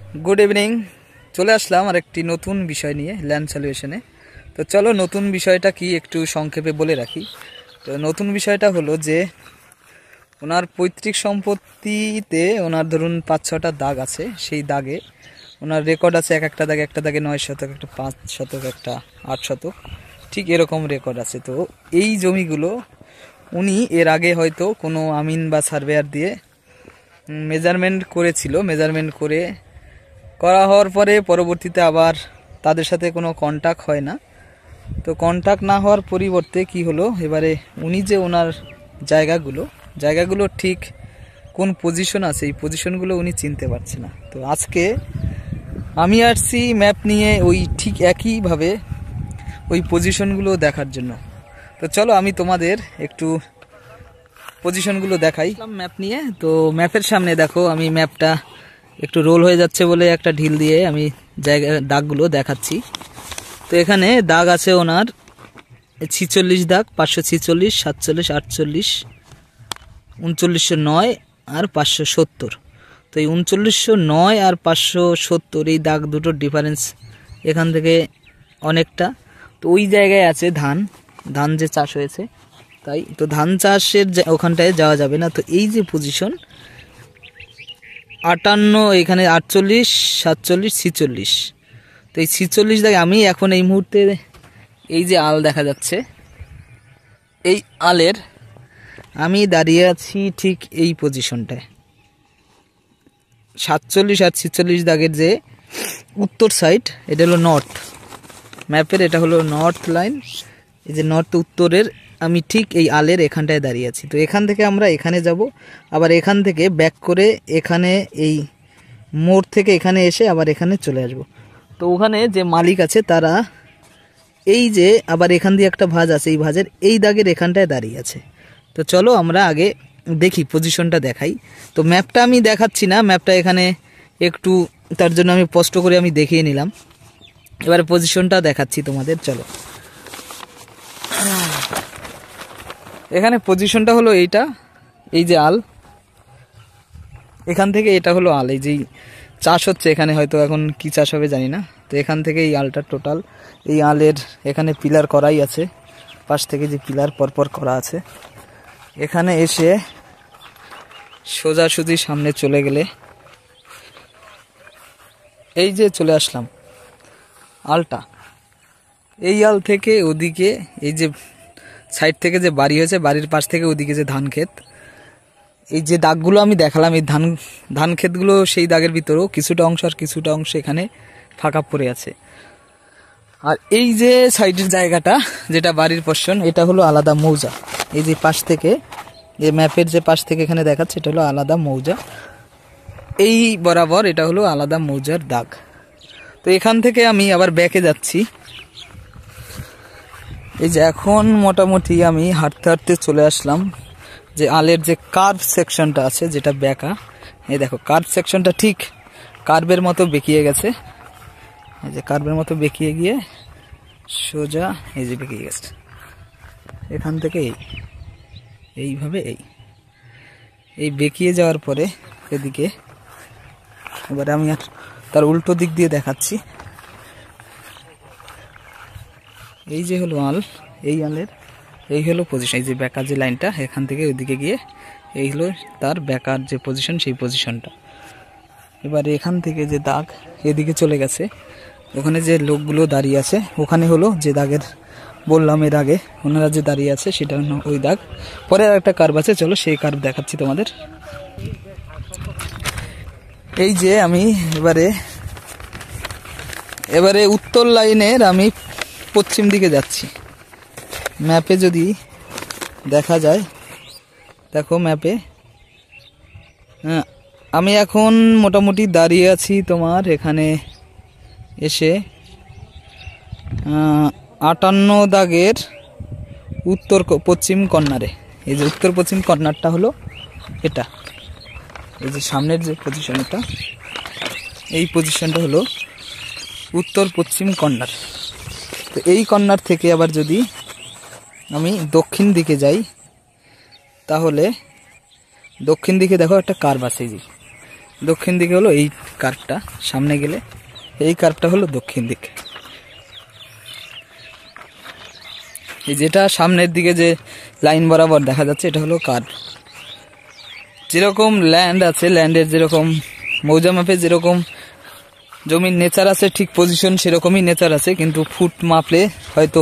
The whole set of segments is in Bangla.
गुड इवनिंग चले आसलाम आरेकटी नतून विषय निये लैंड सल्यूशने। तो चलो नतून विषयटा कि एकटू संक्षेपे बोले राखी। तो नतून विषयटा हलो जे ओनार पैतृक सम्पत्तिते ओनार धरुन 5-6टा दाग आछे, सेई दागे ओनार रेकर्ड आछे एक दागे 9 शतक, एक 5 शतक, एक 8 शतक, ठीक एरकम रेकर्ड आछे। तो एई जमिगुलो उनी एर आगे हयतो कोनो आमिन बा सार्वेयार दिए मेजारमेंट करेछिलो, मेजारमेंट करे करा हওয়ার পরে পরবর্তীতে আবার তাদের সাথে কোনো কন্টাক্ট হয় না। তো কন্টাক্ট না হওয়ার পরিবর্তে কি হলো, এবারে উনি যে ওনার জায়গাগুলো ঠিক কোন পজিশন আছে এই পজিশনগুলো উনি চিনতে পারছে না। তো আজকে আমি আসছি ম্যাপ নিয়ে ওই ঠিক একইভাবে ওই পজিশনগুলো দেখার জন্য। তো চলো আমি তোমাদের একটু পজিশনগুলো দেখাই ম্যাপ নিয়ে। তো ম্যাপের সামনে দেখো আমি ম্যাপটা একটু রোল হয়ে যাচ্ছে বলে একটা ঢিল দিয়ে আমি জায়গা দাগগুলো দেখাচ্ছি। তো এখানে দাগ আছে ওনার 46 দাগ, 546, 47, 48, 3909 আর 570। তো এই 3909 আর 570 এই দাগ দুটোর ডিফারেন্স এখান থেকে অনেকটা। তো ওই জায়গায় আছে ধান যে চাষ হয়েছে, তাই তো ধান চাষের ওখানটায় যাওয়া যাবে না। তো এই যে পজিশন 58, এখানে 48, 47, 46। তো এই 46 দাগে আমি এখন এই মুহূর্তে এই যে আল দেখা যাচ্ছে এই আলের আমি দাঁড়িয়ে আছি ঠিক এই পজিশনটায়। 47 আর 46 দাগের যে উত্তর সাইড, এটা হলো নর্থ ম্যাপের, এটা হলো নর্থ লাইন। এই যে নর্থ উত্তরের আমি ঠিক এই আলের এখানটায় দাঁড়িয়ে আছি। তো এখান থেকে আমরা এখানে যাব, আবার এখান থেকে ব্যাক করে এখানে এই মোড় থেকে এখানে এসে আবার এখানে চলে আসব। তো ওখানে যে মালিক আছে তারা এই যে আবার এখান দিয়ে একটা ভাঁজ আছে, এই ভাঁজের এই দাগের এখানটায় দাঁড়িয়ে আছে। তো চলো আমরা আগে দেখি পজিশনটা দেখাই। তো ম্যাপটা আমি দেখাচ্ছি না, ম্যাপটা এখানে একটু তার জন্য আমি স্পষ্ট করে আমি দেখিয়ে নিলাম। এবারে পজিশনটা দেখাচ্ছি তোমাদের। চলো এখানে পজিশনটা হলো এইটা, এই যে আল এখান থেকে এটা হলো আল, এই যে চাষ হচ্ছে এখানে, হয়তো এখন কি চাষ হবে জানি না। তো এখান থেকে এই আলটা টোটাল, এই আলের এখানে পিলার করাই আছে, পাশ থেকে যে পিলার পরপর করা আছে। এখানে এসে সোজাসুজি সামনে চলে গেলে এই যে চলে আসলাম আলটা, এই আল থেকে ওদিকে এই যে সাইড থেকে যে বাড়ি হয়েছে, বাড়ির পাশ থেকে ওদিকে যে ধান ক্ষেত, এই যে দাগগুলো আমি দেখালাম এই ধান ক্ষেতগুলো সেই দাগের ভিতরেও কিছুটা অংশ আর কিছুটা অংশ এখানে ফাঁকা পড়ে আছে। আর এই যে সাইডের জায়গাটা যেটা বাড়ির পোরশন, এটা হলো আলাদা মৌজা। এই যে পাশ থেকে যে ম্যাপের যে পাশ থেকে এখানে দেখাচ্ছে এটা হলো আলাদা মৌজা, এই বরাবর এটা হলো আলাদা মৌজার দাগ। তো এখান থেকে আমি আবার ব্যাকে যাচ্ছি। এই যে এখন মোটামুটি আমি হাঁটতে হাঁটতে চলে আসলাম যে আলের যে কার্ভ সেকশনটা আছে যেটা ব্যাকা, এই দেখো কার্ভ সেকশনটা ঠিক কার্ভের মতো বেঁকিয়ে গেছে। এই যে কার্ভের মতো বেঁকিয়ে গিয়ে সোজা এই যে বেঁকিয়ে গেছে এখান থেকে এইভাবে এই বেঁকিয়ে যাওয়ার পরে এদিকে এবারে আমি আর তার উল্টো দিক দিয়ে দেখাচ্ছি। এই যে হলো আল, এই আলের এই হলো পজিশন, এই যে ব্যাকার যে লাইনটা এখান থেকে ওইদিকে গিয়ে এই হলো তার ব্যাকার যে পজিশন, সেই পজিশনটা। এবারে এখান থেকে যে দাগ এদিকে চলে গেছে, ওখানে যে লোকগুলো দাঁড়িয়ে আছে ওখানে হলো যে দাগের বললাম এর আগে ওনারা যে দাঁড়িয়ে আছে সেটা ওই দাগ। পরে আর একটা কার্ভ আছে, চলো সেই কার্ভ দেখাচ্ছি তোমাদের। এই যে আমি এবারে উত্তর লাইনের আমি পশ্চিম দিকে যাচ্ছি। ম্যাপে যদি দেখা যায়, দেখো ম্যাপে আমি এখন মোটামুটি দাঁড়িয়ে আছি তোমার এখানে এসে 58 দাগের উত্তর পশ্চিম কর্নারে। এই যে উত্তর পশ্চিম কর্নারটা হলো এটা, এই যে সামনের যে পজিশনটা, এই পজিশনটা হলো উত্তর পশ্চিম কর্নার। তো এই কর্নার থেকে আবার যদি আমি দক্ষিণ দিকে যাই, তাহলে দক্ষিণ দিকে দেখো একটা কার্ভ আছে, দক্ষিণ দিকে হলো এই কার্ভটা, সামনে গেলে এই কার্ভটা হলো দক্ষিণ দিক। এই যেটা সামনের দিকে যে লাইন বরাবর দেখা যাচ্ছে এটা হলো কার্ভ। যেরকম ল্যান্ড আছে, ল্যান্ডের যেরকম মৌজা মাপে যেরকম জমির নেচার আছে, ঠিক পজিশন সেরকমই নেচার আছে, কিন্তু ফুট মাপলে হয়তো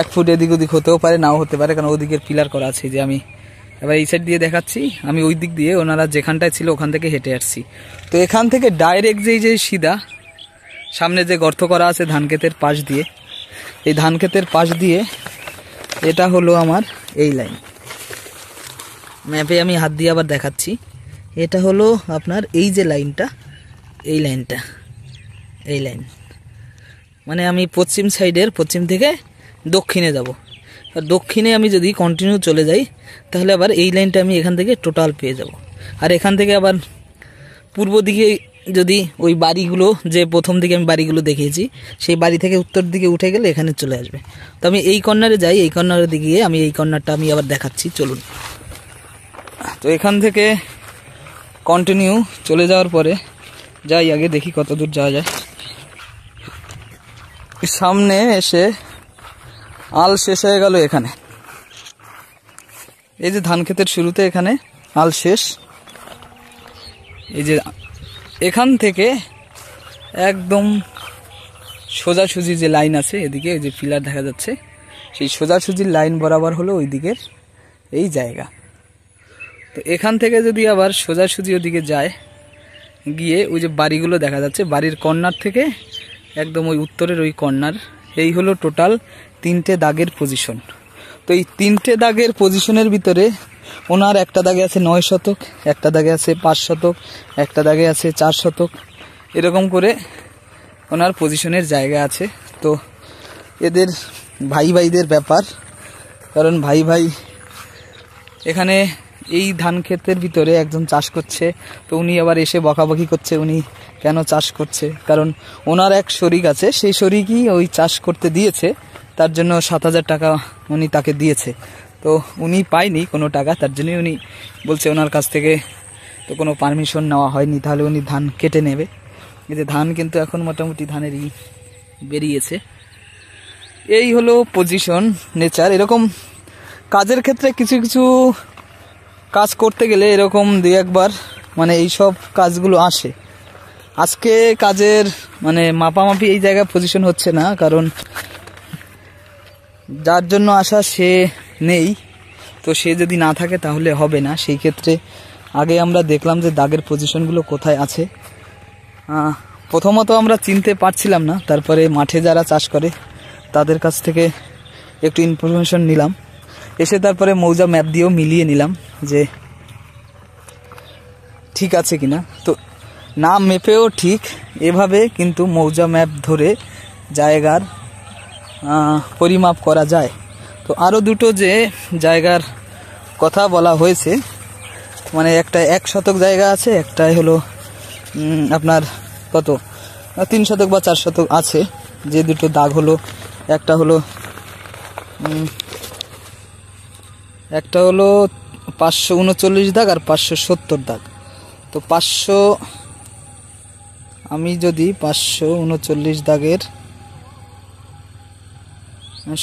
1 ফুট এদিক ওদিক হতেও পারে, নাও হতে পারে, কারণ ওদিকের পিলার করা আছে। যে আমি এবার এই সাইড দিয়ে দেখাচ্ছি, আমি ওই দিক দিয়ে ওনারা যেখানটায় ছিল ওখান থেকে হেঁটে আসছি। তো এখান থেকে ডাইরেক্ট যে সিধা সামনে যে গর্ত করা আছে ধান ক্ষেতের পাশ দিয়ে, এই ধান ক্ষেতের পাশ দিয়ে এটা হলো আমার এই লাইন। ম্যাপে আমি হাত দিয়ে আবার দেখাচ্ছি, এটা হলো আপনার এই যে লাইনটা, এই লাইনটা, এই লাইন মানে আমি পশ্চিম সাইডের পশ্চিম থেকে দক্ষিণে যাব। আর দক্ষিণে আমি যদি কন্টিনিউ চলে যাই তাহলে আবার এই লাইনটা আমি এখান থেকে টোটাল পেয়ে যাব। আর এখান থেকে আবার পূর্ব দিকে যদি ওই বাড়িগুলো, যে প্রথম দিকে আমি বাড়িগুলো দেখিয়েছি, সেই বাড়ি থেকে উত্তর দিকে উঠে গেলে এখানে চলে আসবে। তো আমি এই কর্নারে যাই, এই কর্নারের দিকে গিয়ে আমি এই কর্নারটা আমি আবার দেখাচ্ছি, চলুন। তো এখান থেকে কন্টিনিউ চলে যাওয়ার পরে যাই, আগে দেখি কত দূর যাওয়া যায়। সামনে এসে আল শেষ হয়ে গেল এখানে, এই যে ধান ক্ষেতের শুরুতে এখানে আল শেষ। এই যে এখান থেকে একদম সোজাসুজি যে লাইন আছে এদিকে, এই যে পিলার দেখা যাচ্ছে, সেই সোজাসুজির লাইন বরাবর হলো ওই দিকের এই জায়গা। তো এখান থেকে যদি আবার সোজাসুজি ওদিকে যায়, গিয়ে ওই যে বাড়িগুলো দেখা যাচ্ছে, বাড়ির কর্নার থেকে একদম ওই উত্তরের ওই কর্নার, এই হলো টোটাল 3টে দাগের পজিশন। তো এই 3টে দাগের পজিশনের ভিতরে ওনার একটা দাগে আছে 9 শতক, একটা দাগে আছে 5 শতক, একটা দাগে আছে 4 শতক, এরকম করে ওনার পজিশনের জায়গা আছে। তো এদের ভাই ভাইদের ব্যাপার, কারণ ভাই ভাই এখানে এই ধান ক্ষেতের ভিতরে একজন চাষ করছে, তো উনি আবার এসে বকাবকি করছে উনি কেন চাষ করছে, কারণ ওনার এক শরিক আছে, সেই শরিকই ওই চাষ করতে দিয়েছে, তার জন্য 7,000 টাকা উনি তাকে দিয়েছে। তো উনি পায়নি কোনো টাকা, তার জন্যই উনি বলছে ওনার কাছ থেকে তো কোনো পারমিশন নেওয়া হয়নি, তাহলে উনি ধান কেটে নেবে। এই যে ধান কিন্তু এখন মোটামুটি ধানের বেরিয়েছে। এই হলো পজিশন, নেচার। এরকম কাজের ক্ষেত্রে কিছু কিছু কাজ করতে গেলে এরকম 2-1বার মানে এইসব কাজগুলো আসে। আজকে কাজের মানে মাপামাপি এই জায়গায় পজিশন হচ্ছে না, কারণ যার জন্য আসা সে নেই, তো সে যদি না থাকে তাহলে হবে না। সেই ক্ষেত্রে আগে আমরা দেখলাম যে দাগের পজিশনগুলো কোথায় আছে। প্রথমত আমরা চিনতে পারছিলাম না, তারপরে মাঠে যারা চাষ করে তাদের কাছ থেকে একটু ইনফরমেশন নিলাম, এসে তারপরে মৌজা ম্যাপ দিয়েও মিলিয়ে নিলাম যে ঠিক আছে কিনা। তো না মেপেও ঠিক, এভাবে কিন্তু মৌজা ম্যাপ ধরে জায়গার পরিমাপ করা যায়। তো আরও দুটো যে জায়গার কথা বলা হয়েছে, মানে একটা 1 শতক জায়গা আছে, একটাই হলো আপনার কত 3 শতক বা 4 শতক আছে। যে দুটো দাগ হলো, একটা হলো 539 দাগ আর 570 দাগ। তো 500, আমি যদি 539 দাগের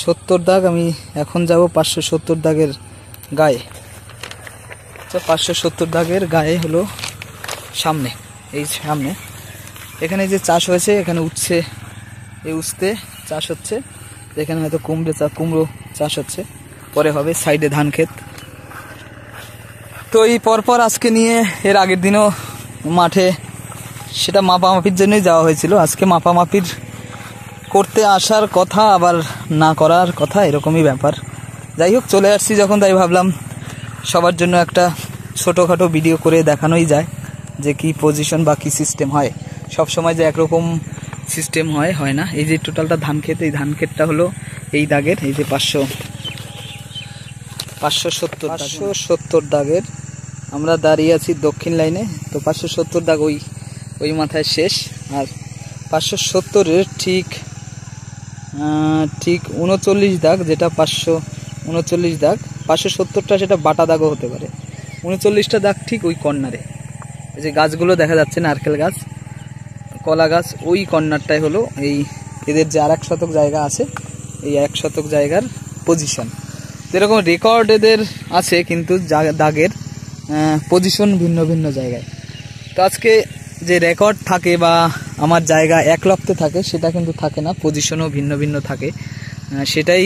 70 দাগ, আমি এখন যাব 570 দাগের গায়ে। তো 570 দাগের গায়ে হলো সামনে, এই সামনে এখানে যে চাষ হয়েছে, এখানে উচ্ছে, এই উচ্ছে চাষ হচ্ছে, এখানে হয়তো কুমড়ো চাষ হচ্ছে, পরে হবে সাইডে ধান ক্ষেত। তো এই পরপর আজকে নিয়ে এর আগের দিনও মাঠে সেটা মাপামাপির জন্যই যাওয়া হয়েছিল। আজকে মাপামাপির করতে আসার কথা, আবার না করার কথা, এরকমই ব্যাপার। যাই হোক, চলে আসছি যখন, তাই ভাবলাম সবার জন্য একটা ছোটোখাটো ভিডিও করে দেখানোই যায় যে কি পজিশন বা কি সিস্টেম হয়। সব সময় যে একরকম সিস্টেম হয় না। এই যে টোটালটা ধান ক্ষেত, এই ধান ক্ষেতটা হলো এই দাগের, এই যে 570 দাগের আমরা দাঁড়িয়ে আছি দক্ষিণ লাইনে। তো 570 দাগ ওই মাথায় শেষ, আর 570-এর ঠিক 39 দাগ, যেটা 539 দাগ, 570টা সেটা বাটা দাগও হতে পারে। 39টা দাগ ঠিক ওই কর্নারে, এই যে গাছগুলো দেখা যাচ্ছে, নারকেল গাছ, কলা গাছ, ওই কর্নারটাই হলো এই এদের যে আর 1 শতক জায়গা আছে, এই 1 শতক জায়গার পজিশন। যেরকম রেকর্ড এদের আছে, কিন্তু দাগের পজিশন ভিন্ন ভিন্ন জায়গায়। তো আজকে যে রেকর্ড থাকে বা আমার জায়গা এক লপ্তে থাকে, সেটা কিন্তু থাকে না, পজিশনও ভিন্ন ভিন্ন থাকে। সেটাই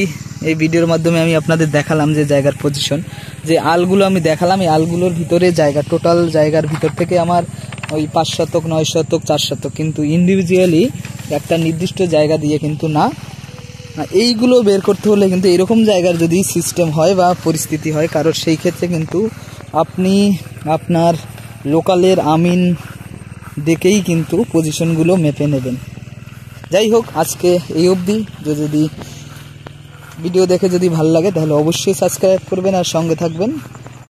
এই ভিডিওর মাধ্যমে আমি আপনাদের দেখালাম, যে জায়গার পজিশন, যে আলগুলো আমি দেখালাম, এই আলগুলোর ভিতরে জায়গা, টোটাল জায়গার ভিতর থেকে আমার ওই 5 শতক, 9 শতক, 4 শতক, কিন্তু ইন্ডিভিজুয়ালি একটা নির্দিষ্ট জায়গা দিয়ে কিন্তু না। এইগুলো বের করতে হলে কিন্তু এরকম জায়গার যদি সিস্টেম হয় বা পরিস্থিতি হয় কারোর, সেই ক্ষেত্রে কিন্তু আপনি আপনার লোকালের আমিন দেখেই কিন্তু পজিশনগুলো মেপে নেবেন। যাই হোক, আজকে এই অবধি। যদি ভিডিও দেখে যদি ভালো লাগে তাহলে অবশ্যই সাবস্ক্রাইব করবেন আর সঙ্গে থাকবেন।